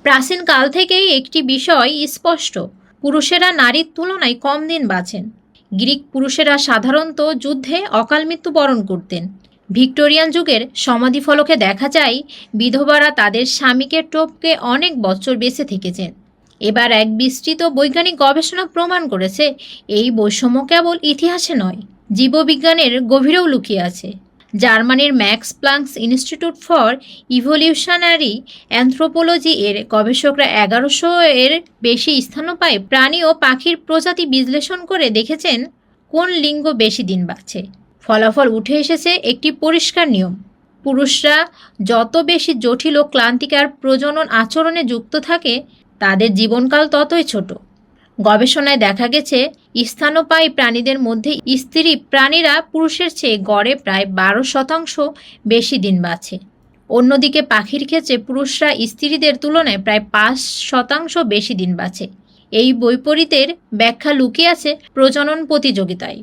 প্রাচীনকাল থেকেই একটি বিষয় স্পষ্ট, পুরুষেরা নারীর তুলনায় কম দিন বাঁচেন। গ্রিক পুরুষেরা সাধারণত যুদ্ধে অকাল মৃত্যু বরণ করতেন। ভিক্টোরিয়ান যুগের সমাধিফলকে দেখা যায় বিধবারা তাদের স্বামীকে টপকে অনেক বছর বেঁচে থেকেছেন। এবার এক বিস্তৃত বৈজ্ঞানিক গবেষণা প্রমাণ করেছে এই বৈষম্য কেবল ইতিহাসে নয়, জীববিজ্ঞানের গভীরেও লুকিয়ে আছে। জার্মানির max planks institute for evolutionary anthropology এর গবেষকরা 1100 এর বেশি স্তন্যপায়ী প্রাণী ও পাখির প্রজাতি বিশ্লেষণ করে দেখেছেন কোন লিঙ্গ বেশি দিন বাঁচে। ফলাফল উঠে এসেছে একটি পরিষ্কার নিয়ম: পুরুষরা যত বেশি জটিল ও ক্লান্তিকর প্রজনন আচরণে যুক্ত থাকে, তাদের জীবনকাল ততই ছোট। গবেষণায় দেখা গেছে স্তন্যপায়ী প্রাণীদের মধ্যে স্ত্রী প্রাণীরা পুরুষের চেয়ে গড়ে প্রায় 12% বেশি দিন বাঁচে। অন্যদিকে পাখির ক্ষেত্রে পুরুষরা স্ত্রীদের তুলনায় প্রায় 5% বেশি দিন বাঁচে। এই বৈপরীত্যের ব্যাখ্যা লুকিয়ে আছে প্রজনন প্রতিযোগিতায়।